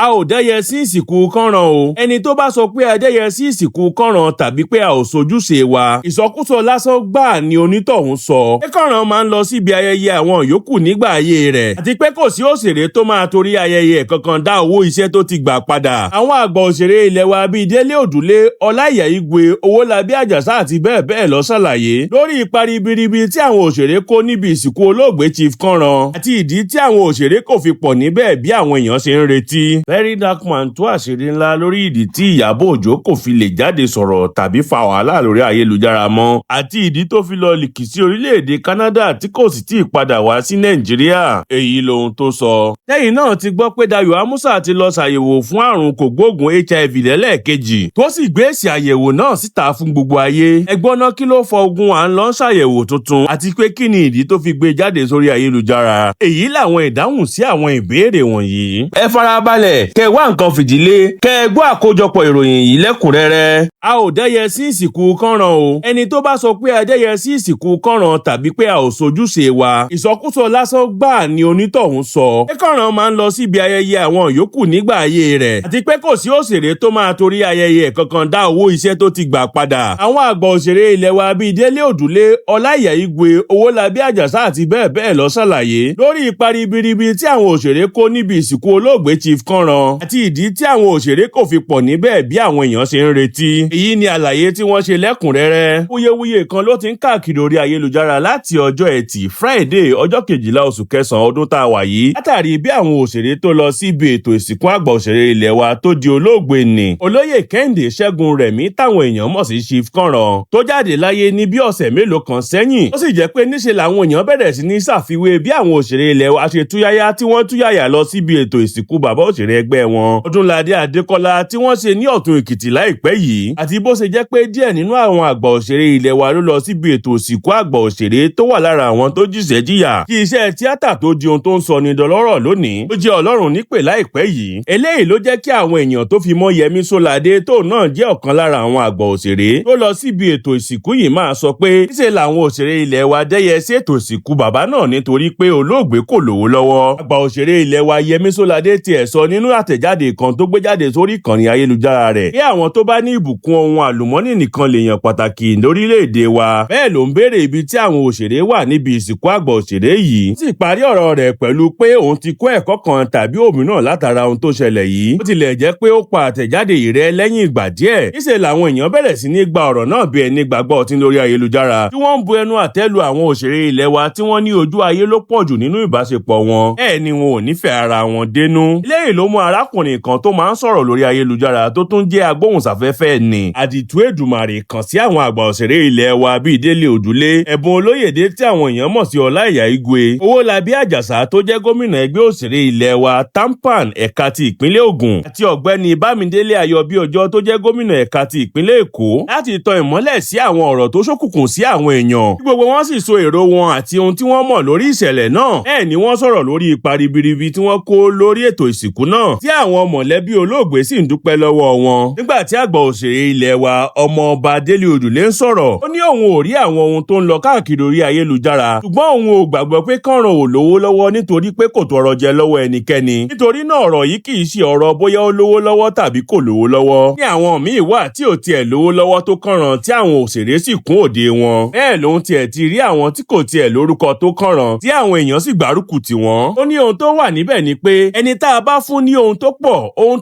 a ò dẹ́yẹ sí ìsìnkú Karan o. Ẹni tó bá sọ pé a dẹ́yẹ sí ìsìnkú Karan tàbí pé a ò sojúṣe wa, ìsọkúsọ lásán gbáà ni onítọ̀hún sọ. Pé Karan máa ń lọ síbi ayẹyẹ àwọn yòókù nígbà ayé rẹ̀, àti pé kò sí òṣèré tó máa torí ayẹyẹ kankan dá owó iṣẹ́ tó ti gbà padà. Àwọn àgbà òṣèré ilẹ̀ wa bíi Délé Òdùlé, Ọláìyá Igwe, Owólabí Àjàsá àti bẹ́ẹ̀ bẹ́ẹ̀ lọ ṣàlàyé lórí ipa ribiribi tí àwọn òṣèré kó níbi ìsìnkú olóògbé Chief Karan àti ìdí tí àwọn òṣèré kò fi pọ̀ níbẹ̀ bí àwọn èèyàn ṣe ń retí. Very dark man tú àṣírí ńlá lórí ìdí tí Iyabo Ojo kò fi lè jáde sọ̀rọ̀ tàbí fa wàhálà lórí ayélujára mọ́, àti ìdí tó fi lọ lìkì sí orílẹ̀-èdè Canada tí kò sì tíì padà wá sí Nàìjíríà. Èyí lohun tó sọ. Lẹ́yìn náà ti gbọ́ pé Dayo Amusa ti lọ ṣàyẹ̀wò fún àrùn kògbóògùn HIV lẹ́lẹ́ẹ̀kejì tó sì gbé èsì àyẹ̀wò náà síta fún gbogbo ayé. Ẹgbọ́n náà kí ló fọ ogun à ń lọ ṣàyẹ̀wò tuntun àti pé kí ni ìdí tó fi gbé jáde sórí ayélujára. Èyí làwọn ìdáhùn sí àwọn ìbéèrè wọ̀nyí. Ẹ farabalẹ̀ kẹ́ wá nǹkan fìdílé kẹ́ gbọ́ àkójọpọ̀ ìròyìn yìí lẹ́kùnrẹ́rẹ́. A ò dẹ́yẹ sí ìsìnkú Karan o. Ẹni tó bá sọ pé a dẹ́yẹ sí ìsìnkú Karan tàbí pé a ò sojúṣe wa, ìsọkúsọ lásán gbáà ni onítọ̀hún sọ. Pé Karan máa ń lọ síbi ayẹyẹ àwọn yòókù nígbà ayé rẹ̀, àti pé kò sí òṣèré tó máa torí ayẹyẹ kankan dá owó iṣẹ́ tó ti gbà padà. Àwọn àgbà òṣèré ilẹ̀ wa bíi Délé Òdùlé, Ọláìyá Igwe, Owólabí Àjàsá àti bẹ́ẹ̀ bẹ́ẹ̀ lọ ṣàlàyé lórí ipa ribiribi tí àwọn òṣèré kó níbi ìsìnkú olóògbé Chief Karan àti ìdí tí àwọn òṣèré kò fi pọ̀ níbẹ̀ bí àwọn èèyàn ṣe ń retí. Èyí ni àlàyé tí wọ́n ṣe lẹ́kùnrẹ́rẹ́. Wúyewúye kan ló ti ń káàkiri orí ayélujára láti ọjọ́ Ẹtì Friday ọjọ́ 12 oṣù kẹsàn-án ọdún tá a wà yìí, látàrí bí àwọn òṣèré tó lọ síbi ètò ìsìnkú àgbà òṣèré ilẹ̀ wa tó di olóògbé ni Olóyè Kẹ́hìndé Ṣẹ́gun Rẹ̀mí táwọn èèyàn mọ̀ sí Chief Karan tó jáde láyé ní bí ọ̀sẹ̀ mélòó kan sẹ́yìn. Ó sì jẹ́ pé níṣe làwọn èèyàn bẹ̀rẹ̀ sí ní ṣàfiwé bí àwọn òṣèré ilẹ̀ wa ṣe túyáyá tí wọ́n túyáyà lọ síbi ètò ìsìnkú bàbá òṣèré ẹgbẹ́ wọn Ọdúnládé Adékọ́lá tí wọ́n ṣe ní Ọ̀tún Èkìtì láìpẹ́ yìí, àti bó ṣe jẹ́ pé díẹ̀ nínú àwọn àgbà òṣèré ilẹ̀ wa ló lọ síbi ètò ìsìnkú àgbà òṣèré tó wà lára àwọn tó jìṣẹ́ jìyà kí iṣẹ́ tíátà tó di ohun tó ń sọ ní dọlọ́rọ̀ lónìí ó jẹ́ Ọlọ́run nípè láìpẹ́ yìí. Eléyìí ló jẹ́ kí àwọn èèyàn tó fi mọ́ Yẹmí Sóládé tó náà jẹ́ ọ̀kan lára àwọn àgbà òṣèré tó lọ síbi ètò ìsìnkú yìí máa sọ pé níṣe làwọn òṣèré ilẹ̀ wa dẹ́yẹ sí ètò ìsìnkú bàbá náà nítorí pé olóògbé kò lówó lọ́wọ́. Àgbà òṣèré ilẹ̀ wa Yẹmí Sóládé tiẹ̀ sọ nínú àtẹ̀jáde kan tó gbé jáde sórí ìkànnì ayélujára rẹ̀ pé àwọn tó bá ní ìbùkún ohun àlùmọ́nì nìkan lèèyàn pàtàkì lórílẹ̀‐èdè wa. Bẹ́ẹ̀ ló ń béèrè ibi tí àwọn òṣèré wà níbi ìsìnkú àgbà òṣèré yìí. Ó sì parí ọ̀rọ̀ rẹ̀ pẹ̀lú pé òun ti kọ́ ẹ̀kọ́ kan tàbí òmíràn látara ohun tó ṣẹlẹ̀ yìí. Ó tilẹ̀ jẹ́ pé ó pa àtẹ̀jáde yìí rẹ́ lẹ́yìn ìgbà díẹ̀. Níṣẹ́ làwọn èèyàn bẹ̀rẹ̀ sí ní gba ọ̀rọ̀ náà bí ẹni gbàgbọ́ ọtí lórí ayélujára tí wọ́n ń bu ẹnu àtẹ́ lu àwọn òṣèré ilẹ̀ wa tí wọ́n ní ojú ayé ló pọ̀ jù nínú ìbáṣepọ̀ wọn. Bẹ́ẹ̀ ni wọn ò nífẹ̀ẹ́ ara wọn dénú. Eléyìí ló mú arákùnrin kan tó máa ń sọ̀rọ̀ lórí ayélujára tó tún jẹ́ agbóhùnsáfẹ́fẹ́ ni Àdìtú Èdùmàrè kàn sí àwọn àgbà òṣèré ilẹ̀ wa bíi Délé Òdùlé, Ẹ̀bùn Olóyèdé tí àwọn èèyàn mọ̀ sí Ọláìyá Igwe, Owólabí Àjàsá tó jẹ́ gómìnà ẹgbẹ́ òṣèré ilẹ̀ wa TAMPAN ẹ̀ka ti ìpínlẹ̀ Ògùn àti ọ̀gbẹ́ni Bámidélé Ayọ̀bíọjọ́ tó jẹ́ gómìnà ẹ̀ka ti ìpínlẹ̀ Èkó láti tan ìmọ́lẹ̀ sí àwọn ọ̀rọ̀ tó ṣókùnkùn sí àwọn èèyàn. Bí gbogbo wọn sì sọ èrò wọn àti ohun tí wọ́n mọ̀ lórí ìṣẹ̀lẹ̀ náà. Bẹ́ẹ̀ ni wọ́n sọ̀rọ̀ lórí ipa ribiribi tí wọ́n kó lórí ètò ìsìnkú náà tí àwọn mọ̀lẹ́bí olóògbé sì ń dúpẹ́ lọ́wọ́ wọn. Nígbà tí àgbà òṣèré ilẹ̀ wa ọmọ ọba Délé Òdùlé ń sọ̀rọ̀, ó ní òun ò rí àwọn ohun tó ń lọ káàkiri orí ayélujára, ṣùgbọ́n òun ò gbàgbọ́ pé Karan ò lówó lọ́wọ́ nítorí pé kò tọrọ jẹ lọ́wọ́ ẹnikẹ́ni. Nítorí náà ọ̀rọ̀ yìí kì í ṣe ọ̀rọ̀ bóyá ó lówó lọ́wọ́ tàbí kò lówó lọ́wọ́. Ní àwọn míì wà tí ò tiẹ̀ lówó lọ́wọ́ tó Karan tí àwọn òṣèré sì kún òde wọn. Bẹ́ẹ̀ lòun tiẹ̀ ti rí àwọn tí kò tiẹ̀ lórúkọ tó Karan tí àwọn èèyàn sì gbárùkù tì wọ́n. Ó ní ohun tó wà níbẹ̀ ni pé ẹni tá a bá fún ní ohun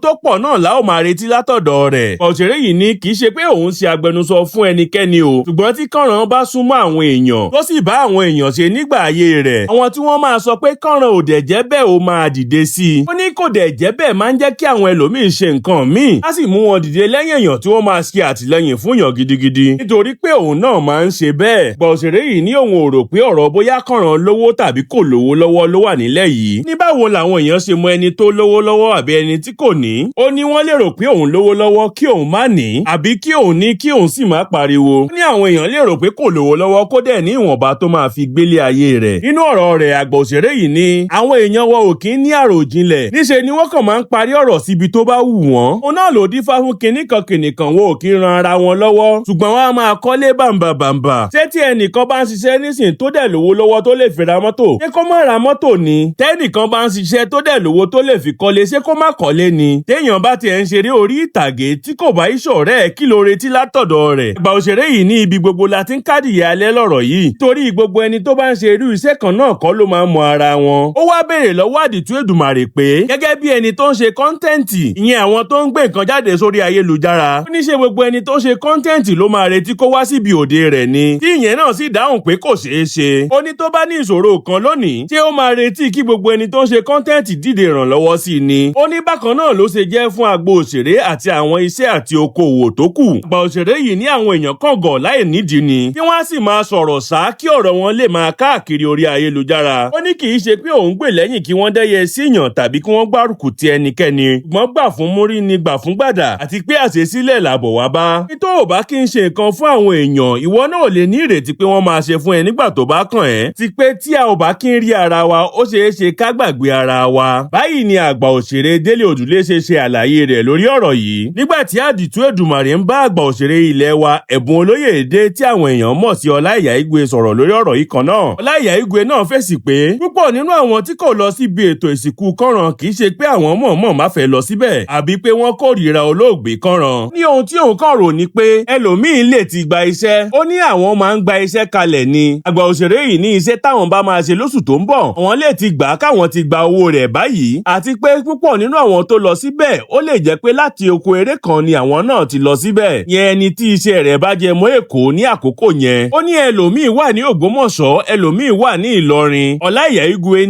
tó pọ̀ náà la ó máa retí látọ̀dọ̀ rẹ̀. Òṣèré yìí ní kì í ṣe pé òun ṣe agbẹnusọ fún ẹnikẹ́ni o, ṣùgbọ́n tí Karan bá súnmọ́ àwọn èèyàn tó sì bá àwọn èèyàn ṣe nígbà ayé rẹ̀, àwọn tí wọ́n máa sọ pé Karan ò dẹ̀ jẹ́ bẹ́ẹ̀ ó máa dìde sí i. Ó ní kò dẹ̀ jẹ́ bẹ́ẹ̀ máa ń jẹ́ kí àwọn ẹlòmíín ṣe nǹkan míì, á sì mú wọn dìde lẹ́yìn èèyàn tí wọ́n máa ṣe àtìlẹ́yìn fún yàn gidigidi nítorí pé òun náà máa ń ṣe bẹ́ẹ̀. Gbọ́ òṣèré yìí ní òun ò rò pé ọ̀rọ̀ bóyá Karan lówó tàbí kò lówó lọ́wọ́ ló wà nílẹ̀ yìí. Ní báwo làwọn èèyàn ṣe mọ ẹni tó lówó lọ́wọ́ àbí ẹni tí kò ní? Ó ní wọ́n lè rò pé òun lówó lọ́wọ́ kí òun má ní, àbí kí òun ní kí òun sì má pariwo. Ó ní àwọn èèyàn lè rò pé kò lówó lọ́wọ́ kó dẹ̀ ní ìwọ̀nba tó máa fi gbélé ayé rẹ̀. Nínú ọ̀rọ̀ rẹ̀ àgbà òṣèré yìí ní àwọn èèyàn wọn ò kí ń ní àròjinlẹ̀, níṣe ni wọ́n kàn máa ń parí ọ̀rọ̀ síbi tó bá wù wọ́n. Òun náà ló dífá fún kìnnìkan wọn ò kí ń ran ara wọn lọ́wọ́, ṣùgbọ́n wọ́n á máa kọ́lé bàǹbàǹbà. Ṣé tí ẹnìkan bá ń ṣiṣẹ́ nísìn tó dẹ̀ lówó lọ́wọ́ tó lè fi ra mọ́tò, ṣé kó má ra mọ́tò ni? Tẹ́nìkan bá ń ṣiṣẹ́ tó dẹ̀ lówó tó lè fi kọ́lé, ṣé kó má kọ́lé ni téèyàn bá tiẹ̀ ń ṣeré orí ìtàgé tí kò bá ìṣọ̀rẹ́ kí ló retí látọ̀dọ̀ rẹ̀. Àgbà òṣèré yìí ní ibi gbogbo la ti ń kádìyẹ alẹ́ lọ́rọ̀ yìí torí gbogbo ẹni tó bá ń ṣe irú iṣẹ́ kan náà kọ́ ló máa ń mọ ara wọn. Ó wá béèrè lọ́wọ́ àdìtú Èdùmàrè pé gẹ́gẹ́ bí ẹni tó ń ṣe kọ́ńtẹ́ǹtì ìyẹn àwọn tó ń gbé nǹkan jáde sórí ayélujára, ó ní ṣe gbogbo ẹni tó ń ṣe kọ́ńtẹ́ǹtì ló máa retí kó wá síbi òde rẹ̀ ni, tí ìyẹn náà sì dáhùn pé kò ṣeé ṣe. Ó ní tó bá ní ìṣòro kan lónìí tí ó máa retí kí gbogbo ẹni tó ń ṣe kọ́ńtẹ́ǹtì dìde ìrànlọ́wọ́ sí i ni. Ó ní bákan náà ló ṣe jẹ́ fún agbo òṣèré àti àwọn iṣẹ́ àti okòwò tó kù. Àgbà òṣèré yìí ní àwọn èèyàn kàn gọ̀ láì nídìí ni tí wọ́n á sì máa sọ̀rọ̀ sá kí ọ̀rọ̀ wọn lè máa káàkiri orí ayélujára. Ó ní kì í ṣe pé òun gbè lẹ́yìn kí wọ́n dẹ́yẹ síyàn tàbí kí wọ́n gbárùkù ti ẹnikẹ́ni, ṣùgbọ́n gbà fún múrí ni gbà fún gbàdà àti pé àṣesílẹ̀ làbọ̀ wá bá. Nítò ò bá kí n ṣe nǹkan fún àwọn èèyàn, ìwọ náà ò lè ní ìrètí pé wọ́n máa ṣe fún ẹ nígbà tó bá kàn ẹ́. Ti pé tí a ò bá kí ń rí ara wa, ó ṣeé ṣe ká gbàgbé ara wa. Báyìí ni àgbà òṣèré Délé Òdùlé ṣe àlàyé rẹ̀ lórí ọ̀rọ̀ yìí nígbà tí àdìtú Èdùmàrè ń bá àgbà òṣèré ilé wa Ẹ̀bùn Olóyè Èdè tí àwọn èèyàn mọ̀ sí Ọláìyá sọ̀rọ̀ lórí ọ̀rọ̀ yìí kan náà. Ọláìyá náà fèsì pé púpọ̀ nínú àwọn tí kò lọ síbi ètò ìsìnkú Karan kì í ṣe pé àwọn mọ̀ọ́mọ̀ má fẹ́ lọ síbẹ̀ àbí pé wọ́n kórìíra olóògbé Karan. Ní ohun tí òun kàn rò ní pé ẹlòmíín lè ti gba iṣẹ́. Ó ní àwọn máa ń gba iṣẹ́ kalẹ̀ ni. Àgbà òṣèré yìí ní iṣẹ́ táwọn bá máa ṣe lóṣù tó ń bọ̀, àwọn lè ti gbà káwọn ti gba owó rẹ̀ báyìí. Àti pé púpọ̀ nínú àwọn tó lọ síbẹ̀ ó lè jẹ́ pé láti oko eré kan ni àwọn náà ti lọ síbẹ̀. Yẹn ẹni tí iṣẹ́ rẹ̀ bá jẹ mọ́ Èkó ní àkókò yẹn. Ó ní ẹlòmíín wà ní Ògbómọ̀ṣọ́, ẹlòmíín wà ní Ìlọrin. Ọláìyá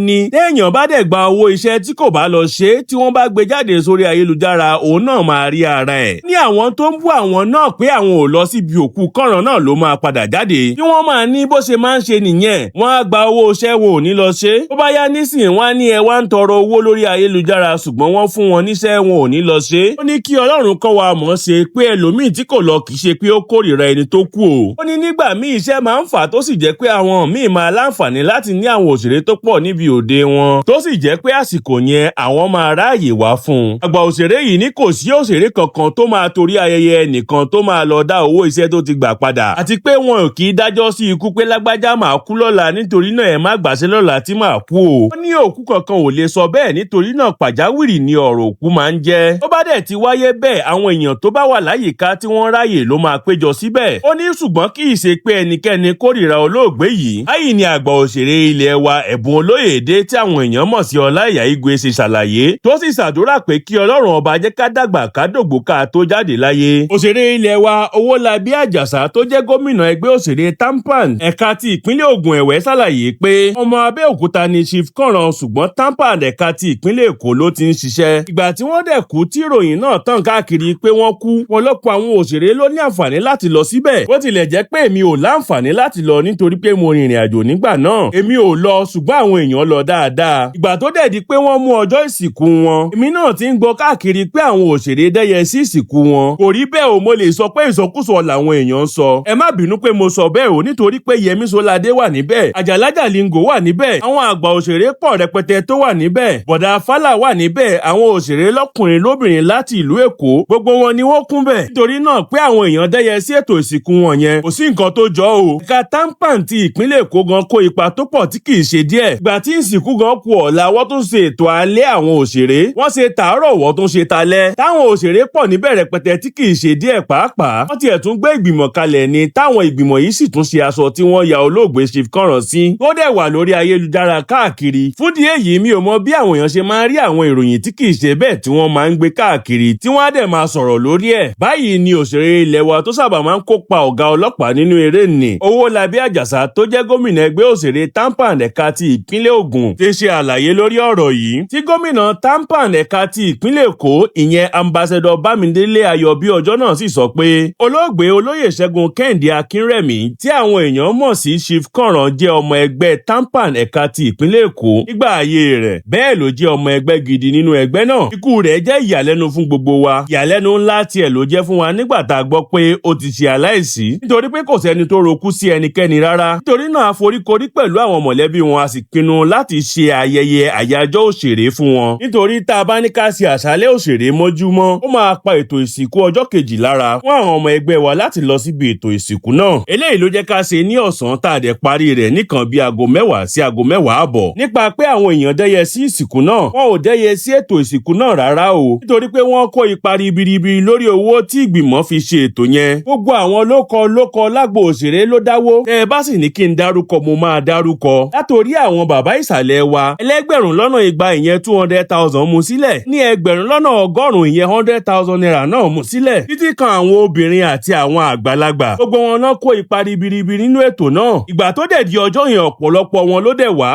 ní téèyàn bá dẹ̀ gba owó iṣẹ́ tí kò bá lọ ṣe tí wọ́n bá gbé jáde sórí ayélujára òun náà máa rí ara ẹ̀. Ní àwọn tó ń bú àwọn náà pé àwọn ò lọ síbi òkú Karan náà ló máa padà jáde. Bí wọ́n máa ní bó ṣe máa ń ṣe nìyẹn, wọ́n á gba owó iṣẹ́ wọn ò ní lọ ṣe. Ó bá yá nísìnyí wọ́n á ní ẹ wá ń tọrọ owó lórí ayélujára ṣùgbọ́n wọ́n fún wọn níṣẹ́ wọn ò ní lọ ṣe. Ó ní kí Ọlọ́run kọ́ wa mọ̀ ṣe pé ẹlòmíì tí kò lọ kì í ṣe pé ó kórìíra ẹni tó kú o. Ó ní nígbà míì iṣẹ́ máa ń fà tó sì jẹ́ pé àwọn míì máa láǹfààní láti ní àwọn òṣèré tó pọ̀ níbi òde wọn tó sì jẹ́ pé àsìkò yẹn àwọn máa ráàyè wá fún un. Àgbà òṣèré yìí ní kò sí òṣèré kankan tó máa torí ayẹyẹ ẹnìkan tó máa lọ dá owó iṣẹ́ tó ti gbà padà àti pé wọn ò kì í dájọ́ sí ikú pé lágbájá máa kú lọ́la nítorí náà ẹ má gbàṣẹ́ lọ́la tí máa kú o. Ó ní òkú kankan ò lè sọ bẹ́ẹ̀ nítorí náà pàjáwìrì ni ọ̀rọ̀ òkú máa ń jẹ́. Ó bá dẹ̀ ti wáyé bẹ́ẹ̀ àwọn èèyàn tó bá wà láyìíká tí wọ́n ráyè ló máa péjọ síbẹ̀. Ó ní ṣùgbọ́n kì í ṣe pé ẹnikẹ́ni kórìíra olóògbé yìí. Báyìí ni àgbà òṣèré ilé wa Ẹ̀bùn Olóyè Èdè tí àwọn èèyàn mọ̀ sí Ọláìyá ṣe ṣàlàyé tó sì ṣàdúrà pé kí Ọlọ́run ọba jẹ́ ká dàgbà ká dògbò ká tó jáde láyé. Òṣèré ilé wa Owólabí Àjàsà tó jẹ́ gómìnà ẹgbẹ́ òṣèré TAMPAN ẹ̀ka ti ìpínlẹ̀ Ògùn ẹ̀wẹ́ ṣàlàyé pé ọmọ Abẹ́òkúta ni Chief Karan ṣùgbọ́n TAMPAN ẹ̀ka ti ìpínlẹ̀ Èkó ló ti ń ṣiṣẹ́. Ìgbà tí wọ́n dẹ̀ kú tí ìròyìn náà tàn káàkiri pé wọ́n kú, ọ̀pọ̀lọpọ̀ àwọn òṣèré ló ní àǹfààní láti lọ síbẹ̀. Bó tilẹ̀ jẹ́ pé èmi ò láǹfààní láti lọ nítorí pé mo rìnrìn àjò nígbà náà. Èmi ò lọ ṣùgbọ́n àwọn èèyàn lọ dáadáa. Ìgbà tó dẹ̀ di pé wọ́n mú ọjọ́ ìsìnkú wọn, èmi náà ti ń gbọ́ káàkiri pé àwọn òṣèré dẹ́yẹ sí ìsìnkú wọn. Kò rí bẹ́ẹ̀ o, mo lè sọ pé ìsọkúsọ làwọn èèyàn ń sọ. Ẹ má bínú pé mo sọ bẹ́ẹ̀ o nítorí pé Yẹmí Ṣọládé wà níbẹ̀, Àjàlá Jàlíngò wà níbẹ̀, àwọn àgbà òṣèré pọ̀ rẹpẹtẹ tó wà níbẹ̀, Bọ̀dá Fálà wà níbẹ̀, àwọn òṣèré lọ́kùnrin lóbìnrin láti ìlú Èkó, gbogbo wọn ni wọ́n kún bẹ̀. Nítorí náà pé àwọn èèyàn dẹ́yẹ sí ètò ìsìnkú wọn yẹn kò sí nǹkan tó jọ o. Ẹ̀ka TAMPAN ti ìpínlẹ̀ Èkó gan kó ipa tó pọ̀ tí kì í ṣe díẹ̀. Ìgbà tí ìsìnkú gan kù ọ̀la wọ́n tún ṣe ètò alẹ́ àwọn òṣèré, wọ́n ṣe tàárọ̀ wọ́n tún ṣe talẹ́. Táwọn òṣèré pọ̀ níbẹ̀ rẹpẹtẹ tí kì í ṣe díẹ̀ pàápàá. Wọ́n tiẹ̀ tún gbé ìgbìmọ̀ kalẹ̀ ni táwọn ìgbìmọ̀ yìí sì tún ṣe aṣọ tí wọ́n ya olóògbé Chief Karan sí. Ó dẹ̀ wà lórí ayélujára káàkiri. Fúndì èyí mi ò mọ bí àwọn èèyàn ṣe máa ń rí àwọn ìròyìn tí kì í ṣe bẹ́ẹ̀ tí wọ́n máa ń gbé káàkiri tí wọ́n á dẹ̀ máa sọ̀rọ̀ lórí ẹ̀. Báyìí ni òṣèré ilẹ̀ wa tó sábà máa ń kópa ọ̀gá ọlọ́pàá nínú eré nì Owólabí Àjàsà tó jẹ́ gómìnà ẹgbẹ́ òṣèré TAMPAN ẹ̀ka ti ìpínlẹ̀ Ògùn ti ṣe àlàyé lórí ọ̀rọ̀ yìí. Tí gómìnà TAMPAN ẹ̀ka ti ìpínlẹ̀ Èkó ìyẹn ambassador Bámidélé Ayọ̀bí ọjọ́ náà sì sọ pé olóògbé olóyè Ṣẹ́gun Kẹ́hìndé Akínrẹ̀mí tí àwọn èèyàn mọ̀ sí Chief Karan jẹ́ ọmọ ẹgbẹ́ TAMPAN ẹ̀ka ti ìpínlẹ̀ Èkó nígbà ayé rẹ̀, bẹ́ẹ̀ ló jẹ́ ọmọ ẹgbẹ́ gidi nínú ẹgbẹ́ náà. Ikú rẹ̀ jẹ́ ìyàlẹ́nu fún gbogbo wa, ìyàlẹ́nu ńlá tiẹ̀ ló jẹ́ fún wa nígbà tá a gbọ́ pé ó ti ṣe aláìsí nítorí pé kò sẹ́ni tó rokú sí ẹnikẹ́ni rárá. Nítorí náà a foríkorí pẹ̀lú àwọn mọ̀lẹ́bí wọn a sì pinnu láti ṣe ayẹyẹ àyájọ́ òṣèré fún wọn. Nítorí tá a bá ní ká ṣe àṣálẹ́ òṣèré mọ́júmọ́, ó máa pa ètò ìsìnkú ọjọ́ kejì lára fún àwọn ọmọ ẹgbẹ́ wa láti lọ síbi ètò ìsìnkú náà. Eléyìí ló jẹ́ ká ṣe ní ọ̀sán tá a dẹ̀ parí rẹ̀ nìkan bí aago 10 sí aago 10 àbọ̀. Nípa pé àwọn èèyàn dẹ́yẹ sí ìsìnkú náà, wọn ò dẹ́yẹ dẹ́yẹ sí ètò ìsìnkú náà rárá o nítorí pé wọ́n kó ipa ribiribi lórí owó tí ìgbìmọ̀ fi ṣe ètò yẹn. Gbogbo àwọn lókọ lágbo òṣèré ló dáwó. Tẹ́ ẹ bá sì ní kí n dárúkọ mo máa dárúkọ. Látòrí àwọn bàbá ìsàlẹ̀ wa ẹlẹ́gbẹ̀rún lọ́nà igba ìyẹn 200,000 mú sílẹ̀, ní ẹgbẹ̀rún lọ́nà ọgọ́rùn-ún ìyẹn 100,000 naira náà mú sílẹ̀, títí kan àwọn obìnrin àti àwọn àgbàlagbà. Gbogbo wọn náà kó ipa ribiribi nínú ètò náà. Ìgbà tó dẹ̀ di ọjọ́ yẹn ọ̀pọ̀lọpọ̀ wọn ló dẹ̀ wá.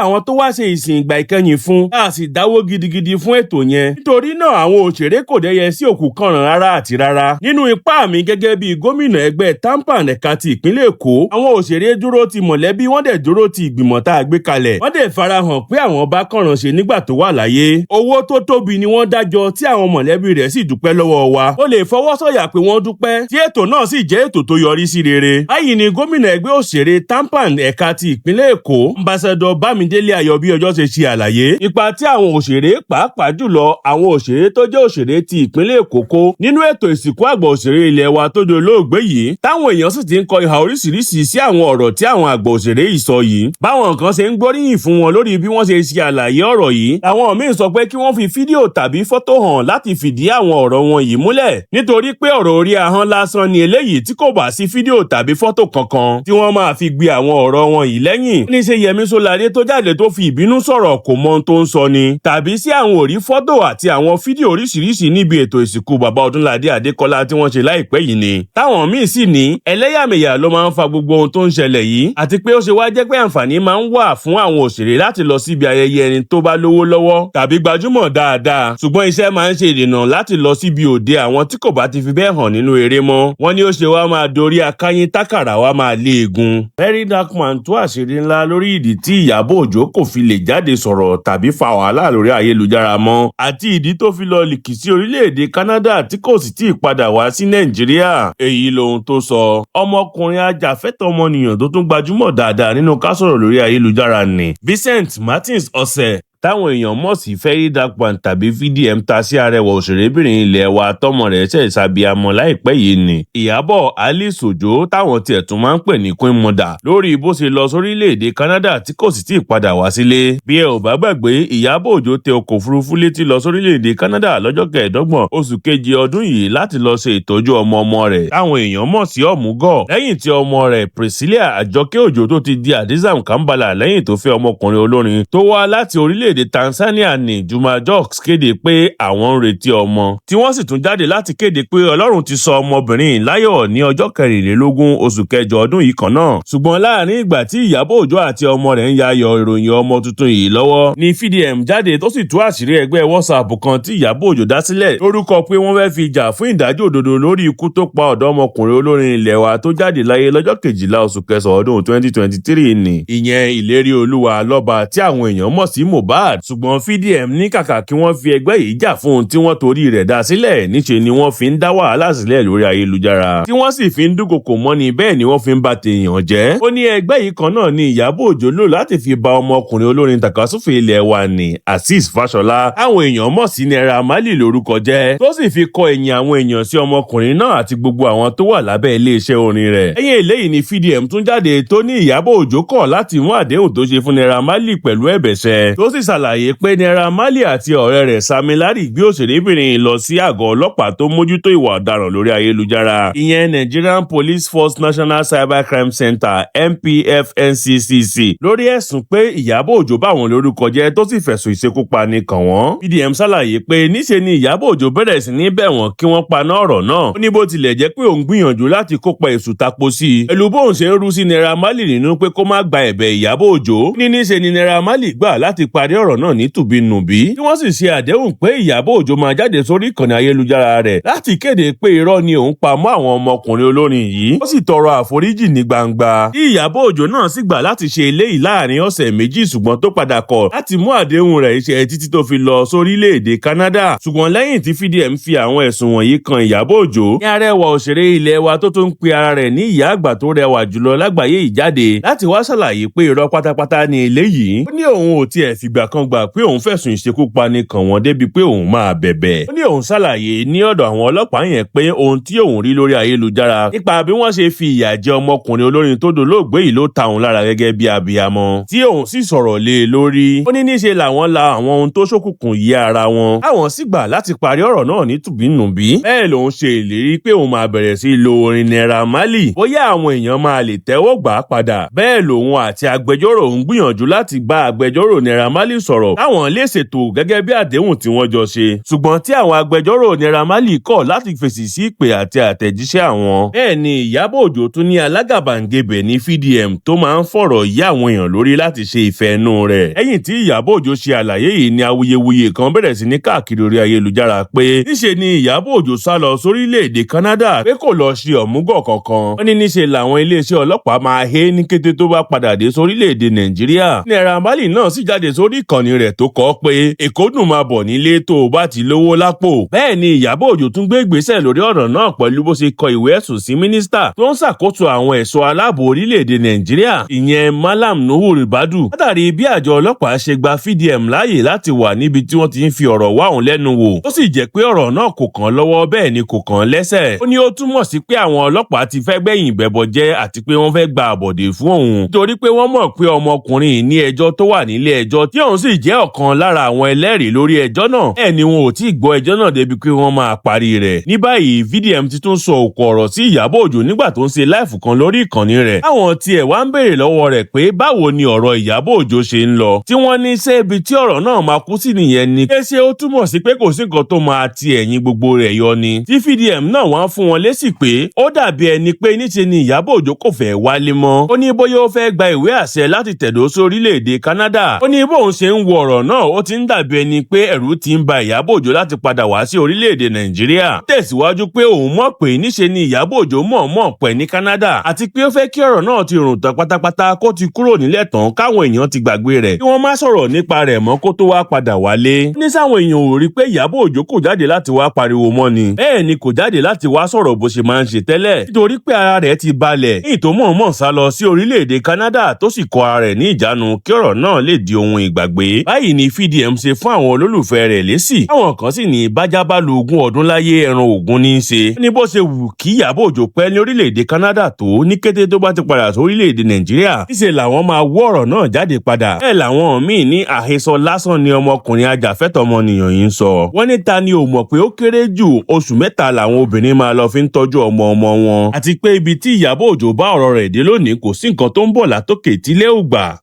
Àwọn tó wá ṣe ìsìn ìgbà ìkẹyìn fún a sì dáwó gidigidi fún ètò yẹn. Nítorí náà àwọn òṣèré kò dẹ́yẹ sí òkú kànràn rárá àti rárá. Nínú ipá mi gẹ́gẹ́ bí gómìnà ẹgbẹ́ TAMPAN ẹ̀ka ti ìpínlẹ̀ Èkó, àwọn òṣèré dúró ti mọ̀lẹ́bí, wọ́n dẹ̀ dúró ti ìgbìmọ̀ tá a gbé kalẹ̀. Wọ́n dẹ̀ farahàn pé àwọn bá kànràn ṣe nígbà tó wà láyé. Owó tó tóbi ni wọ́n dájọ́ tí àwọn mọ̀lẹ́bí rẹ̀ sì dúpẹ́ lọ́wọ́ wa. Ó lè fọwọ́ sọ̀yà pé wọ́n dúpẹ́ tí ètò náà sì jẹ́ ètò tó yọrí sí rere. Báyìí ni gómìnà ẹgbẹ́ òṣèré TAMPAN ẹ̀ka ti ìpínlẹ̀ Èkó, Ambassador Bámidélé Ayọ̀bíọjọ́ ṣe ṣe àlàyé ipa tí àwọn òṣèré pàápàá jùlọ àwọn òṣèré tó jẹ́ òṣèré ti ìpínlẹ̀ Èkó kó nínú ètò ìsìnkú àgbà òṣèré ilẹ̀ wa tó di olóògbé yìí. Táwọn èèyàn sì ti ń kọ ìhà oríṣiríṣi sí àwọn ọ̀rọ̀ tí àwọn àgbà òṣèré yìí sọ yìí. Báwọn kan ṣe ń gbóríyìn fún wọn lórí bí wọ́n ṣe ṣe àlàyé ọ̀rọ̀ yìí, àwọn míín sọ pé kí wọ́n fi fídíò tàbí fọ́tò hàn láti fìdí àwọn ọ̀rọ̀ wọn yìí múlẹ̀, nítorí pé ọ̀rọ̀ orí ahọ́n lásán ni eléyìí tí kò bá sí fídíò tàbí fọ́tò kankan tí wọ́n máa fi gbé àwọn ọ̀rọ̀ wọn yìí lẹ́yìn. Ní ṣe Yẹmí Sóládé tó jáde tó fi ìbínú sọ̀rọ̀ kò mọ ohun tó ń sọ ni, tàbí sí àwọn òrí fọ́tò àti àwọn fídíò oríṣiríṣi níbi ètò ìsìnkú bàbá Ọdúnládé Adékọ́lá tí wọ́n ṣe láìpẹ́ yìí ni. Táwọn míì sì ní ẹlẹ́yàmẹ̀yà ló máa ń fa gbogbo ohun tó ń ṣẹlẹ̀ yìí, àti pé ó ṣe wá jẹ́ pé àǹfààní máa ń wà fún àwọn òṣèré láti lọ síbi ayẹyẹ ẹni tó bá lówó lọ́wọ́ tàbí gbajúmọ̀ dáadáa, ṣùgbọ́n iṣẹ́ máa ń ṣe ìdènà láti lọ síbi òde àwọn tí kò bá ti fi bẹ́ẹ̀ hàn nínú eré mọ́. Wọ́n ní ó ṣe wá máa dorí akáyín tákàrà wá máa lé egun. Very dark man tú àṣírí ńlá lórí ìdí tí Iyabo Ojo kò fi lè jáde sọ̀rọ̀ tàbí fa wàhálà lórí ayélujára mọ́, àti ìdí tó fi lọ lìkì sí orílẹ̀-èdè Canada tí kò sì tí ì padà wá sí Nàìjíríà. Èyí lohun tó sọ. Ọmọkùnrin ajàfẹ́tọ̀ọ́ ọmọnìyàn tó tún gbajúmọ̀ dáadáa nínú ká sọ̀rọ̀ lórí ayélujára ni Vincent Martins Ọ̀sẹ̀, táwọn èèyàn mọ̀ sí Very Dark One tàbí VDM, ta sí arẹwà òṣèrébìnrin ilẹ̀ wa tọ́mọ rẹ̀ ṣẹ̀ ṣàbíamọ láìpẹ́ yìí ni Iyabo Alice Ojo, táwọn tiẹ̀ tún máa ń pè ní Queen Mother, lórí bó ṣe lọ sórílẹ̀-èdè Canada tí kò sì tí ì padà wá sílé. Bí ẹ ò bá gbàgbé, Iyabo Ojo tẹ ọkọ̀ òfurufú létí lọ sórílẹ̀-èdè Canada lọ́jọ́ 25 oṣù kejì ọdún yìí láti lọ ṣe ìtọ́jú ọmọ rẹ̀ táwọn èèyàn mọ̀ sí Ọ̀múgọ̀, lẹ́yìn tí ọmọ rẹ̀ Priscilla Àjọkẹ́ Òjó tó ti di Adizam Kambala lẹ́yìn tó fẹ́ ọmọkùnrin olórin tó wá láti orílẹ̀-èdè Tanzania ní Juma Jux kéde pé àwọn ń retí ọmọ, tí wọ́n sì tún jáde láti kéde pé Ọlọ́run ti sọ ọmọbìnrin láyọ̀ ní ọjọ́ 24 oṣù kẹjọ ọdún yìí kan náà. Ṣùgbọ́n láàrin ìgbà tí Iyabo Ojo àti ọmọ rẹ̀ ń yayọ̀ ìròyìn ọmọ tuntun yìí lọ́wọ́ ní VDM jáde tó sì tú àṣírí ẹgbẹ́ WhatsApp kan tí Iyabo Ojo dá sílẹ̀ lórúkọ pé wọ́n fẹ́ fi jà fún ìdájọ́ òdodo lórí ikú tó pa ọ̀dọ́mọkùnrin olórin ilẹ̀ wa tó jáde láyé lọ́jọ́ 12 oṣù kẹsàn-án ọdún 2023 ni, ìyẹn Ìlérí Olúwa lọ́ba tí àwọn èèyàn mọ̀ sí Mohbad. Ṣùgbọ́n VDM ní kàkà kí wọ́n fi ẹgbẹ́ yìí jà fún ohun tí wọ́n torí rẹ̀ dá sílẹ̀, níṣe ni wọ́n fi ń dá wàhálà sílẹ̀ lórí ayélujára tí wọ́n sì fi ń dúnkokò mọ́ni, bẹ́ẹ̀ ni wọ́n fi ń ba tèèyàn jẹ́. Ó ní ẹgbẹ́ yìí kan náà ni Iyabo Ojo lò láti fi ba ọmọkùnrin olórin tàkasúfè ilẹ̀ wa ní Azeez Fashola, àwọn èèyàn mọ̀ sí Naira Marley lórúkọ jẹ́, tó sì fi kọ ẹ̀yìn àwọn èèyàn sí ọmọkùnrin náà àti gbogbo àwọn tó wà lábẹ́ iléeṣẹ́ orin rẹ̀. Ẹ̀yìn eléyìí ni VDM tún jáde tó ní Iyabo Ojo kọ̀ láti mú àdéhùn tó ṣe fún Naira Marley pẹ̀lú ẹ̀bẹ̀ṣẹ̀, tó sì ṣàlàyé pé Naira Marley àti ọ̀rẹ́ rẹ̀ Sami Larry gbé òṣèrébìnrin lọ sí àgọ́ ọlọ́pàá tó mójútó ìwà ọ̀daràn lórí ayélujára, ìyẹn Nigerian Police Force National Cybercrime Center NPFNCCC, lórí ẹ̀sùn pé Iyabo Ojo bá wọn lórúkọ jẹ́ tó sì fẹ̀sùn ìṣekúpani kàn wọ́n. VDM ṣàlàyé pé níṣe ni Iyabo Ojo bẹ̀rẹ̀ sí ní bẹ̀ wọ́n kí wọ́n paná ọ̀rọ̀ náà. Ó ní bó tilẹ̀ jẹ́ pé òun gbìyànjú láti kópa èṣù tapo sí i pẹ̀lú bóun ṣe ń rú sí Naira Marley nínú pé kó má gba ẹ̀bẹ̀ Iyabo Ojo, ní níṣe ni Naira Marley gbà láti parí ọ̀rọ̀ náà ní tùbínùbí, tí wọ́n sì ṣe àdéhùn pé Iyabo Ojo máa jáde sórí ìkànnì ayélujára rẹ̀ láti kéde pé irọ́ ni òun pa mọ́ àwọn ọmọkùnrin olórin yìí, ó sì tọrọ àforíjì ní gbangba. Tí Iyabo Ojo náà sì gbà láti ṣe eléyìí láàrin ọ̀sẹ̀ méjì, ṣùgbọ́n tó padà kọ̀ láti mú àdéhùn rẹ̀ ṣẹ títí tó fi lọ sórílẹ̀-èdè Canada. Ṣùgbọ́n lẹ́yìn tí VDM fi àwọn ẹ̀sùn wọ̀nyí kan Iyabo Ojo, ní arẹwà òṣèré ilẹ̀ wa tó tún pe ara rẹ̀ ní ìyá àgbà tó rẹwà jùlọ lágbàáyé ìjáde láti wá ṣàlàyé pé irọ́ pátápátá ni eléyìí. Ó ní òun ò tiẹ̀ fìgbà fìgbà kan gbà pé òun fẹ̀sùn ìṣekúpani kàn wọ́n débi pé òun máa bẹ̀bẹ̀. Ó ní òun ṣàlàyé ní ọ̀dọ̀ àwọn ọlọ́pàá yẹn pé ohun tí òun rí lórí ayélujára nípa bí wọ́n ṣe fi ìyà jẹ ọmọkùnrin olórin tó dolóògbé yìí ló ta òun lára gẹ́gẹ́ bí abiyamọ, tí òun sì sọ̀rọ̀ lé e lórí. Ó ní níṣe làwọn la àwọn ohun tó ṣókùnkùn yí ara wọn, àwọn sì gbà láti parí ọ̀rọ̀ náà ní tùbínùbí. Bẹ́ẹ̀ lòun ṣe ìlérí pé òun máa bẹ̀rẹ̀ sí lo orin Naira Marley bóyá àwọn èèyàn máa lè tẹ́wọ́ gbà á padà. Bẹ́ẹ̀ lòun àti agbẹjọ́rò ń gbìyànjú láti bá agbẹjọ́rò Naira Marley sọ̀rọ̀ táwọn lè ṣètò gẹ́gẹ́ bí àdéhùn tí wọ́n jọ ṣe, ṣùgbọ́n tí àwọn agbẹjọ́rò Naira Marley kọ̀ láti fèsì sí ìpè àti àtẹ̀jíṣẹ́ àwọn. Bẹ́ẹ̀ ni Iyabo Ojo tún ní alágàbàǹgebè ní VDM tó máa ń fọ̀rọ̀ yí àwọn èèyàn lórí láti ṣe ìfẹ́ inú rẹ̀. Lẹ́yìn tí Iyabo Ojo ṣe àlàyé yìí ni awuyewuye kan bẹ̀rẹ̀ sí ní káàkiri orí ayélujára pé níṣe ni Iyabo Ojo sá lọ Sorilẹ Ede Canada pé kò lọ ṣe ọ̀múgọ̀ kankan. Wọ́n ní níṣe làwọn iléeṣẹ́ ọlọ́pàá máa hé ní kété tó bá padà dé Sorilẹ Ede Nàìjíríà. Naira Marley náà sì jáde sórí ìkànnì rẹ̀ tó kọ pé èkó dùn máa bọ̀ nílé tó o bá ti lówó lápò. Bẹ́ẹ̀ ni Iyabo Ojo tún gbé ìgbésẹ̀ lórí ọ̀rọ̀ náà pẹ̀lú bó ṣe kọ ìwé ẹ̀sùn sí mínísítà tó ń ṣàkóso àwọn ẹ̀ṣọ́ aláàbò orílẹ̀-èdè Nàìjíríà, ìyẹn Malam Nuhu Ribadu, látàrí bí àjọ ọlọ́pàá ṣe gba VDM láàyè láti wà níbi tí wọ́n ti ń fi ọ̀rọ̀ wá òun lẹ́nu wò. Ó sì jẹ́ pé ọ̀rọ̀ náà kò kàn lọ́wọ́ bẹ́ẹ̀ ni kò kàn lẹ́sẹ̀. Ó ní ó túmọ̀ sí pé àwọn ọlọ́pàá ti fẹ́ gbẹ̀yìn bẹ̀bọ̀ jẹ́ àti pé wọ́n fẹ́ gba àbọ̀dè fún òun nítorí pé wọ́n mọ̀ pé ọmọkùnrin ní ẹjọ́ tó wà nílé ẹjọ́ tí òun sì jẹ́ ọ̀kan lára àwọn ẹlẹ́rìí lórí ẹjọ́ náà. Ẹ̀ ni wọn ò tí ì gbọ́ ẹjọ́ náà débi pé wọ́n máa parí rẹ̀. Ní báyìí VDM ti tún sọ òkú ọ̀rọ̀ sí Iyabo Ojo nígbà tó ń ṣe láìfù kan lórí ìkànnì rẹ̀. Àwọn tiẹ̀ wá ń béèrè lọ́wọ́ rẹ̀ pé báwo ni ọ̀rọ̀ Iyabo Ojo ṣe ń lọ, tí wọ́n ní ṣé ibi tí ọ̀rọ̀ náà máa kú sí nìyẹn ni pé ṣé ó túmọ̀ sí pé kò sí nǹkan tó máa ti ẹ̀yìn gbogbo rẹ̀ yọ ni. Tí VDM náà wá ń fún wọn lésì pé ó dàbí ẹni pé níṣe ni Iyabo Ojo kò fẹ́ wálé mọ́. Ó ní bóyá ó fẹ́ gba ìwé àṣẹ láti tẹ̀dó sórílẹ̀ èdè Canada. Ó ní bóun ṣe ń wo ọ̀rọ̀ náà ó ti ń dàbí ẹni pé ẹ̀rù ti ń ba Iyabo Ojo láti padà wá sí orílẹ̀ èdè Nàìjíríà. Ó tẹ̀síwájú pé òun mọ̀ pé níṣe ni Iyabo Ojo mọ̀ pẹ̀ ní Canada àti pé ó fẹ́ kí ọ̀rọ̀ náà ti rùn tán pátápátá kó ti kúrò nílẹ̀ tán káwọn èèyàn ti gbàgbé rẹ̀ kí wọ́n má sọ̀rọ̀ nípa rẹ̀ mọ́ kó tó wá padà wálé. Ní sáwọn èèyàn ò rí pé Iyabo Ojo kò jáde láti wá pariwo mọ́ ni. Bẹ́ẹ̀ ni kò jáde láti wá sọ̀rọ̀ bó ṣe máa ń ṣe tẹ́lẹ̀ nítorí pé ara rẹ̀ ti balẹ̀ ní ìtòmọ̀ọ́mọ̀ sá lọ sí orílẹ̀-èdè Canada tó sì kó ara rẹ̀ ní ìjánu kí ọ̀rọ̀ náà lè di ohun ìgbàgbé. Báyìí ni VDM ṣe fún àwọn olólùfẹ́ rẹ̀ lésì. Àwọn kan sì ní bájá bá lo ogún ọdún láyé ẹran ògún ní í ṣe. Ní bó ṣe wù kí Iyabo Ojo pẹ́ ní orílẹ̀-èdè Canada tó ní kété tó bá ti padà sí orílẹ̀-èdè Nàìjíríà níṣe làwọn máa wọ́ ọ̀rọ̀ náà jáde padà. Bẹ́ẹ̀ làwọn míì ní àhesọ lásán ni ọmọkùnrin ajàfẹ́tọ̀ọ́ ọmọnìyàn yìí ń sọ. Wọ́n ní ta ni ò mọ̀ pé ó kéré jù oṣù mẹ́ta làwọn obìnrin máa lọ fi ń tọ́jú ọmọ wọn. Àti pé ibi tí Iyabo Ojo bá ọ̀rọ̀ rẹ̀ dé lónìí kò sí nǹkan tó ń bọ̀ látòkè tílé ò gbà.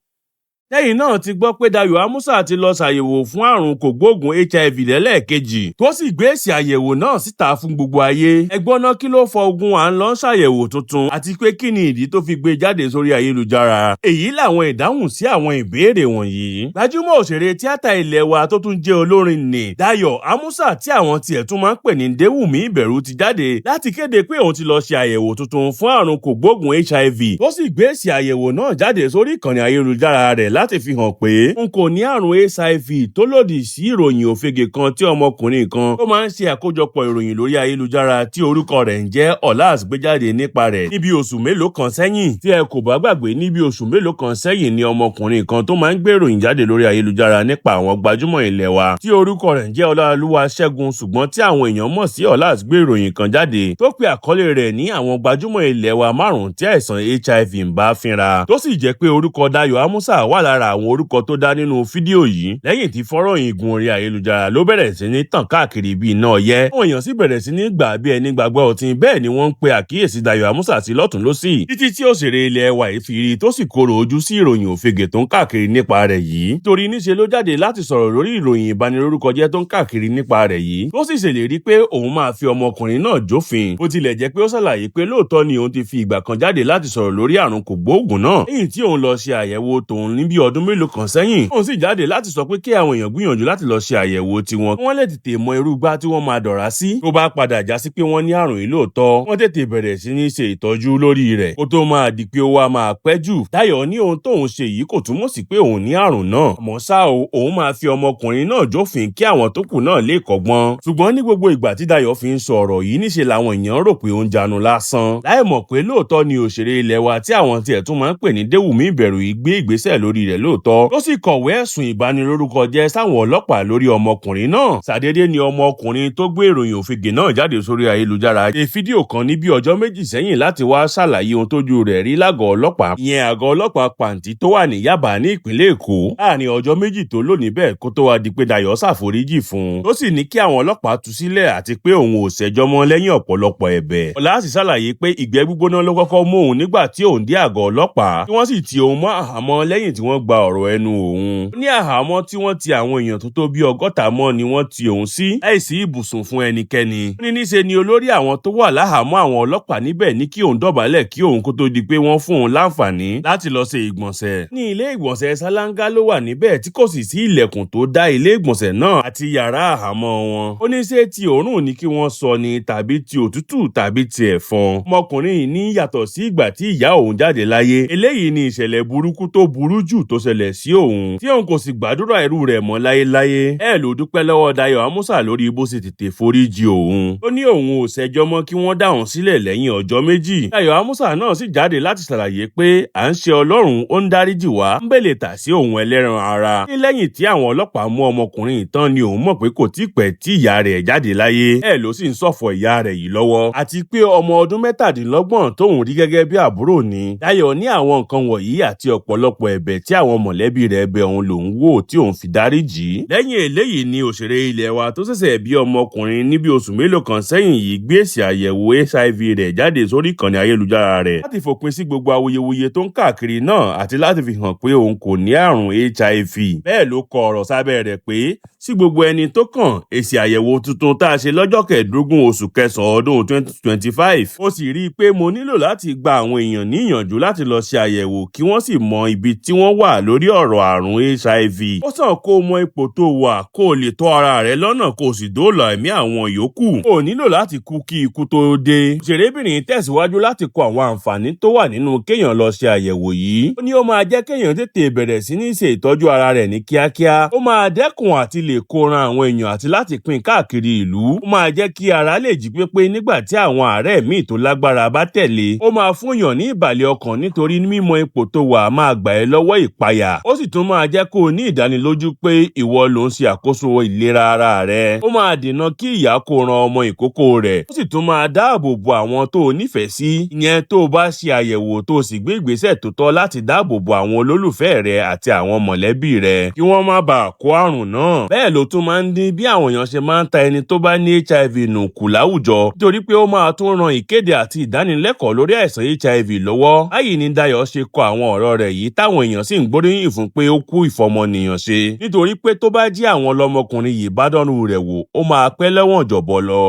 Sẹyin náà ti gbọ́ pé Dayo Amusa ti lọ ṣàyẹ̀wò fún àrùn kògbóògùn HIV lẹ́lẹ́ẹ̀kejì tó sì gbé èsì àyẹ̀wò náà síta fún gbogbo ayé. Ẹ gbọ́ ná kí ló fọ ogun à ń lọ ṣàyẹ̀wò tuntun àti pé kí ni ìdí tó fi gbé jáde sórí ayélujára. Èyí làwọn ìdáhùn sí àwọn ìbéèrè wọ̀nyí. Gbajúmọ̀ òṣèré tíátà ilẹ̀ wa tó tún jẹ́ olórin ni Dayo Amusa tí àwọn tiẹ̀ tún máa ń pè ní Dewumi Ìbẹ̀rù ti jáde láti kéde pé òun ti lọ ṣe àyẹ̀wò tuntun fún àrùn kògbóògùn HIV tó sì gbé èsì àyẹ̀wò náà jáde sórí ìkànnì ayélujára rẹ̀ láti fi hàn pé n kò ní àrùn HIV tó lòdì sí ìròyìn òfegè kan tí ọmọkùnrin kan tó máa ń ṣe àkójọpọ̀ ìròyìn lórí ayélujára tí orúkọ rẹ̀ ń jẹ́ Olas gbé jáde nípa rẹ̀ níbi oṣù mélòó kan sẹ́yìn. Tí ẹ kò bá gbàgbé níbi oṣù mélòó kan sẹ́yìn ni ọmọkùnrin kan tó máa ń gbé ìròyìn jáde lórí ayélujára nípa àwọn gbajúmọ̀ ilẹ̀ wa tí orúkọ rẹ̀ ń jẹ́ Ọláolúwa Ṣẹ́gun ṣùgbọ́n tí àwọn èèyàn mọ̀ sí Olas gbé ìròyìn kan jáde tó pe àkọlé rẹ̀ ní àwọn gbajúmọ̀ ilẹ̀ wa márùn-ún tí àìsàn HIV ń bá fínra tó sì jẹ́ pé orúkọ Dayo Amusa wà lára àwọn orúkọ tó dá nínú fídíò yìí. Lẹ́yìn tí fọ́nrán yìí gun orí ayélujára ló bẹ̀rẹ̀ sí ní tàn káàkiri bí iná ọyẹ́. Àwọn èèyàn sì bẹ̀rẹ̀ sí ní gbà bí ẹni gbàgbọ́ ọtí bẹ́ẹ̀ ni wọ́n ń pe àkíyèsí Dayo Amusa sí lọ́tùn lósì títí tí òṣèré ilẹ̀ wa fi rí tó sì korò ojú sí ìròyìn òfegè tó ń káàkiri nípa rẹ̀ yìí. Torí níṣe ló jáde láti sọ̀rọ̀ lórí ìròyìn ìbanilórúkọjẹ́ tó ń káàkiri nípa rẹ̀ yìí tó sì ṣèlérí pé òun máa fi ọmọkùnrin náà jófin. Bó tilẹ̀ jẹ́ pé ó ṣàlàyé pé lóòótọ́ ni òun ti fi ìgbà kan jáde láti sọ̀rọ̀ lórí àrùn kògbóògùn náà lẹ́yìn tí òun lọ ṣe àyẹ̀wò tòun ní bí ọdún mélòó kan sẹ́yìn. Òun sì jáde láti sọ pé kí àwọn èèyàn gbìyànjú láti lọ ṣe àyẹ̀wò tiwọn kí wọ́n lè tètè mọ irú gbá tí wọ́n máa dọ̀rá sí tó bá padà já sí pé wọ́n ní àrùn yìí lóòótọ́ wọ́n tètè bẹ̀rẹ̀ sí ní ṣe ìtọ́jú lórí rẹ̀ kó tó máa di pé ó wá máa pẹ́ jù. Dayo ní ohun tóun ṣe yìí kò túmọ̀ sí pé òun ní àrùn náà àmọ́ ṣá o òun máa fi ọmọkùnrin náà jófin kí àwọn tó kù náà lè kọ́gbọ́n. Ṣùgbọ́n ní gbogbo ìgbà tí Dayo fi ń sọ ọ̀rọ̀ yìí níṣe làwọn èèyàn rò pé ó ń janu lásán láì mọ̀ pé lóòótọ́ ni òṣèré ilẹ̀ wa tí àwọn tiẹ̀ tún máa ń pè ní Dewumi Ìbẹ̀rù yìí gbé ìgbésẹ̀ lórí mọ̀lẹ́bí rẹ̀ lóòótọ́ tó sì kọ̀wé ẹ̀sùn ìbanilórúkọ jẹ́ sáwọn ọlọ́pàá lórí ọmọkùnrin náà. Ṣàdédé ni ọmọkùnrin tó gbé ìròyìn òfegè náà jáde sórí ayélujára ṣe fídíò kan ní bí ọjọ́ méjì sẹ́yìn láti wá ṣàlàyé ohun tójú rẹ̀ rí lágọ̀ọ́ ọlọ́pàá, ìyẹn àgọ́ ọlọ́pàá pàǹtí tó wà ní Yaba ní ìpínlẹ̀ Èkó. Láàrin ọjọ́ méjì tó lò níbẹ̀ kó tó wá di pé Dayo ṣàforíjì fún un tó sì ní kí àwọn ọlọ́pàá tú sílẹ̀ àti pé òun ò ṣẹjọ́ mọ́ lẹ́yìn ọ̀pọ̀lọpọ̀ ẹ̀bẹ̀. Ọlá sì ṣàlàyé pé ìgbẹ́ gbígbóná ló kọ́kọ́ mú òun nígbà tí òun dé àgọ́ ọlọ́pàá tí wọ́n sì ti òun mọ́ àhámọ́ lẹ́yìn tí wọ́n gba ọ̀rọ̀ ẹnu òun. Ó ní àhámọ́ tí wọ́n ti àwọn èèyàn tó tó bí 100 mọ́ ni wọ́n ti òun sí láìsí ibùsùn fún ẹnikẹ́ni. Ó ní níṣe ni olórí àwọn tó wà láhàámọ́ àwọn ọlọ́pàá níbẹ̀ ní kí òun dọ̀bálẹ̀ kí òun kó tó di pé wọ́n fún òun láǹfààní láti lọ ṣe ìgbọ̀nsẹ̀. Ní ilé ìgbọ̀nsẹ̀ sálángá ló wà níbẹ̀ tí kò sì sí ilẹ̀kùn tó dá ilé ìgbọ̀nsẹ̀ náà àti yàrá àhámọ́ wọn. Ó ní ṣé ti òórùn ni kí wọ́n sọ ni tàbí ti òtútù tàbí ti ẹ̀fọn. Ọmọkùnrin yìí ní yàtọ̀ sí ìgbà tí ìyá òun jáde láyé, eléyìí ni ìṣẹ̀lẹ̀ burúkú tó burú jù tó ṣẹlẹ̀ sí òun tí òun kò sì gbàdúrà irú rẹ̀ mọ́ láyéláyé. Ló dúpẹ́ lọ́wọ́ Dayo Amusa lórí bó ṣe tètè foríjì òun. Ó ní òun ò ṣẹjọ́ mọ́ kí wọ́n dá òun sílẹ̀ lẹ́yìn ọjọ́ méjì. Dayo Amusa náà sì jáde láti ṣàlàyé pé à ń ṣe Ọlọ́run ó ń dáríjì wá ń bèlè tà sí òun ẹlẹ́ran ara. Ní lẹ́yìn tí àwọn ọlọ́pàá mú ọmọkùnrin ìtàn ni òun mọ̀ pé kò tí pẹ́ tí ìyá rẹ̀ jáde láyé. Ló sì ń ṣọ̀fọ̀ ìyá rẹ̀ yìí lọ́wọ́ àti pé ọmọ ọdún 17 tóun rí gẹ́gẹ́ bí àbúrò ni. Dayo ní àwọn nǹkan wọ̀nyí àti ọ̀pọ̀lọpọ̀ ẹ̀bẹ̀ tí àwọn mọ̀lẹ́bí rẹ̀ bẹ̀ òun lòun wò tí òun fi dáríjì. Lẹ́yìn eléyìí ni òṣèré ilẹ̀ wa tó ṣẹ̀ṣẹ̀ bí ọmọkùnrin níbi oṣù mélòó kan sẹ́yìn yìí gbé èsì àyẹ̀wò HIV rẹ̀ jáde sórí ìkànnì ayélujára rẹ̀ láti fòpin sí gbogbo awuyewuye tó ń káàkiri náà àti láti fi hàn pé òun kò ní àrùn HIV. Bẹ́ẹ̀ ló kọ ọ̀rọ̀ sábẹ́ rẹ̀ pé sí gbogbo ẹni tó kàn, èsì àyẹ̀wò tuntun tá a ṣe lọ́jọ́ 15 oṣù kẹsàn-án ọdún 2025. Ó sì rí i pé mo nílò láti gba àwọn èèyàn níyànjú láti lọ ṣe àyẹ̀wò kí wọ́n sì mọ ibi tí wọ́n wà lórí ọ̀rọ̀ àrùn HIV. Ó sàn kó o mọ ipò tó wà kó o lè tọ́ ara rẹ lọ́nà kó o sì dóòlà ẹ̀mí àwọn yòókù. O nílò láti kú kí ikú tó dé. Òṣèrébìnrin tẹ̀síwájú láti kọ àwọn àǹfààní tó wà nínú kéèyàn lọ ṣe àyẹ̀wò yìí. Ó ní ó máa jẹ́ kéèyàn tètè bẹ̀rẹ̀ sí ní ṣe ìtọ́jú ara rẹ̀ ní kíákíá. Ó máa dẹ́kun àti lè kó ran àwọn èèyàn àti láti pín káàkiri ìlú. Ó máa jẹ́ kí ara lè jí pépé nígbà tí àwọn àárẹ̀ míì tó lágbára bá tẹ̀lé. Ó máa fún èèyàn ní ìbàlẹ̀ ọkàn nítorí mímọ̀ ipò tó wà máa gbà ẹ́ lọ́wọ́ ìpayà. Ó sì tún máa jẹ́ kó o ní ìdánilójú pé ìwọ ló ń ṣe àkóso ìlera ara rẹ. Ó máa dènà kí ìyá kó ran ọmọ ìkókó rẹ̀. Ó sì tún máa dáàbò bo àwọn tó o nífẹ̀ẹ́ sí. Ìyẹn tó o bá ṣe àyẹ̀wò tó o sì gbé ìgbésẹ̀ tó tọ́ láti dáàbò bo àwọn olólùfẹ́ rẹ àti àwọn mọ̀lẹ́bí rẹ kí wọ́n má bàa kó àrùn náà. Bẹ́ẹ̀ ló tún máa ń dín bí àwọn èèyàn ṣe máa ń ta ẹni tó bá ní HIV nù kù láwùjọ nítorí pé ó máa tún ran ìkéde àti ìdánilẹ́kọ̀ọ́ lórí àìsàn HIV lọ́wọ́. Báyìí ni Dayo ṣe kọ àwọn ọ̀rọ̀ rẹ̀ yìí táwọn èèyàn sì ń gbóríyìn fún pé ó kú ìfọmọnìyàn ṣe nítorí pé tó bá jí àwọn lọmọkùnrin yìí bá dánrù rẹ̀ wò ó máa pẹ́ lẹ́wọ̀n jọ̀bọ lọ.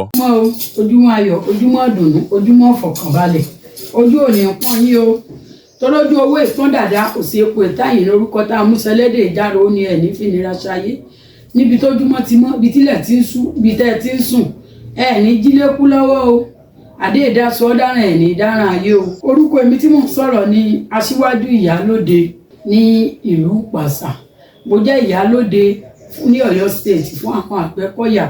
Ojúmọ́ ayọ̀, ojúmọ́ ìdùnnú, ojúmọ́ ìfọ̀kànbalẹ̀, ojú ò ní pọ́n yín o. Tọ́lójú owó ìpọ́n dàda kò sí epo ìtayín lórúkọ tá a mú sẹlẹ́dẹ̀ ìjáró ó ní ẹ̀ ní fìnira ṣayé. Níbi tójúmọ́ ti mọ́, ibi tílẹ̀ ti ń sú, ibi tẹ́ ti ń sùn, ẹ̀ ní jílékú lọ́wọ́ o. Àdéhìdá sọ dáràn ẹ̀ ní dáràn ayé o. Orúkọ èmi tí mò ń sọ̀rọ̀ ni Aṣíwájú Ìyálóde ní ìlú Pàṣà. Mo jẹ́ Ìyálóde ní Ọ̀yọ́ State fún àwọn Àgbẹ̀kọ̀yà.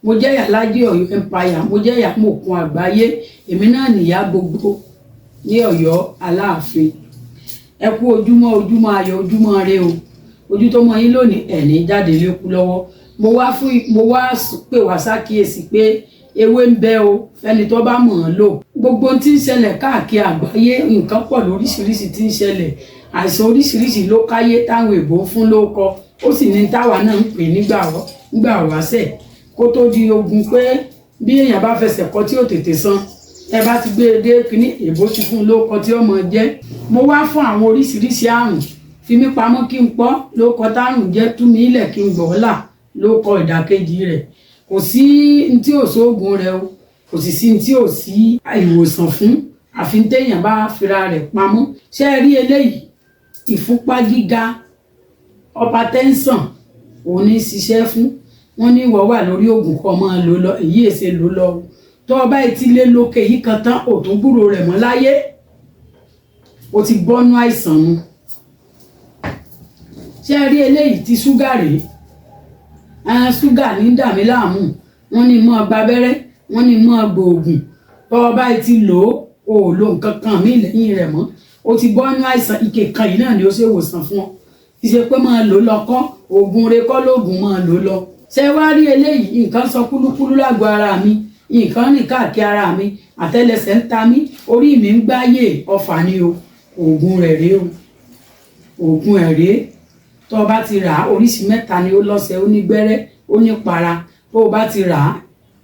Mo jẹ́ Ìyálájé Ọ̀yọ́ Empire. Mo jẹ́ Ìyámọ̀kun àgbáyé. Èmi náà nìyá gbogbo ní Ọ̀yọ́ Aláàfin. Ẹ kú ojúmọ́, ojúmọ́ ayọ̀, ojúmọ́ ire o. Ojú tó mọ́ yín lónìí ẹ̀ ní jáde lékú lọ́wọ́. Mo wá pè wá sákìyèsí pé ewé ń bẹ o fẹ́ni tó bá mọ̀ ọ́n lò. Gbogbo ohun tí ń ṣẹlẹ̀ káàkiri àgbáyé nǹkan pọ̀ lóríṣiríṣi tí ń ṣẹlẹ̀. Àìsàn oríṣiríṣi ló káyé táwọn èbó ń fún lóko. Ó sì ní táwa náà ń pè nígbà wáṣẹ̀ kó tó di ogun pé bí èèyàn bá fẹsẹ̀ kọ tí ò tètè san ẹ bá ti gbé e dé kíní èbó ti fún lóko tí ó mọ̀ jẹ́. Mo wá fún àwọn oríṣiríṣi àrùn fi mí pamọ́ kí n pọ́ lóko tárùn jẹ́ tú mi ilẹ̀ kí n gbọ́ là lóko ìdàkejì rẹ̀. Kò sí ntí ò sóògùn rẹ̀ o, kò sì sí ntí ò sí ìwòsàn fún àfi téèyàn bá fira rẹ̀ pamọ́. Ṣé ẹ rí eléyìí? Ìfúnpá gíga, hypertension òun ní ṣiṣẹ́ fún. Wọ́n ní ìwọ wà lórí oògùn kan máa lò lọ, èyí èsè lò lọ. Tó o bá ti lé lókè yìí kan tán ò tún gbúrò rẹ̀ mọ́ láyé. O ti bọ́nú àìsàn mu. Ṣé ẹ rí eléyìí ti ṣúgà rèé? Ṣúgà ní dàmí láàmú. Wọ́n ní mọ́ gba abẹ́rẹ́, wọ́n ní mọ́ gbòògùn. Tó o bá ti lò ó ò lo nǹkan kan mí lẹ́yìn rẹ̀ mọ́. O ti bọ́nú àìsàn ike kan yìí náà ni ó ṣe wòsàn fún ọ. ṣe pé máa lò lọ́kọ́ oògùn rẹ kọ́ lóògùn máa lò lọ ṣé wá rí eléyìí nǹkan sọ kúlúkúlú lágbo ara mi nǹkan rìn káàkiri ara mi àtẹ́lẹsẹ̀ ń ta mí orí mi ń gbáyè ọfà ni o oògùn rẹ̀ rèé o oògùn ẹ̀ rèé tó o bá ti rà á oríṣi mẹ́ta ni ó lọ́sẹ̀ ó ní gbẹ́rẹ́ ó ní para tó o bá ti rà á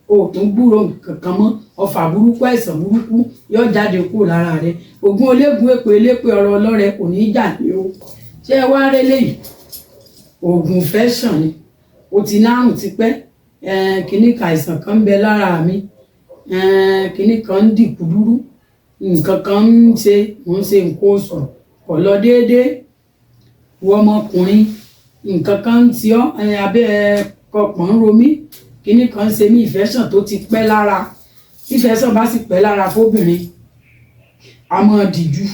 o tún gbúrò kankan mọ́ ọfà burúkú àìsàn burúkú yóò jáde kúrò lára rẹ oògùn ológun èpè elépè ọ̀rọ̀ ọlọ́rẹ kò ní í jà ní o ṣé ẹ wá rélé yìí oògùn fẹ́ṣàn ni o ti nárùn tipẹ́ kíní kan àìsàn kan ń bẹ lára mi kíní kan ń dìkú dúrú nǹkan kan ń ṣe mò ń ṣe nǹkan oṣù kò lọ déédéé wọ ọmọkùnrin nǹkan kan ń ti ọ́ abẹ́ kọpọ̀n ń ro mí kíní kan ń ṣe mí ìfẹ́sàn tó ti pẹ́ lára tí ìfẹ́sàn bá sì pẹ́ lára fóbìnrin a máa dìjú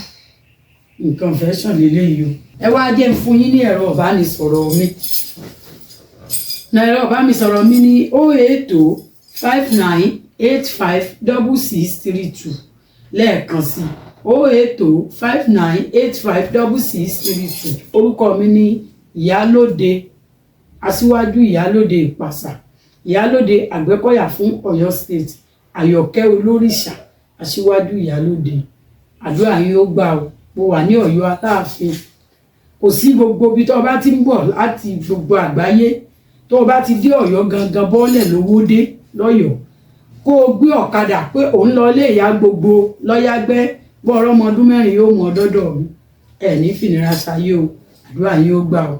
nǹkan ìfẹ́sàn lélẹ́yìí o ẹ wá jẹ́ ń fún yín ní ẹ̀rọ ìbánisọ̀rọ̀ mi ẹ̀rọ ìbánisọ̀rọ̀ mi ní 08059856632 lẹ́ẹ̀kan sí 08059856632 orúkọ mi ní ìyálóde aṣíwájú ìyálóde ìpàṣà ìyálóde àgbẹ̀kọ̀yà fún Ọ̀yọ́ state àyọ̀kẹ́ olórìṣà aṣíwájú ìyálóde àdúrà yín ó gbà ó mo wà ní Ọ̀yọ́ Aláàfin kò sí gbogbo ibi tó bá ti ń bọ̀ láti gbogbo àgbáyé tó bá ti dé Ọ̀yọ́ gangan bọ́ọ̀lẹ̀ lówódé lọ́yọ̀ọ́ kó o gbé ọ̀kadà pé òun lọ ilé ìyá gbogbo lọ́yàgbẹ́ bọ́ ọ̀rọ̀ ọmọ ọdún 4 yóò mọ ọdọ́dọ̀ mi ẹ̀ ní fìnira ṣayé o àdúrà yín ó gbà ó.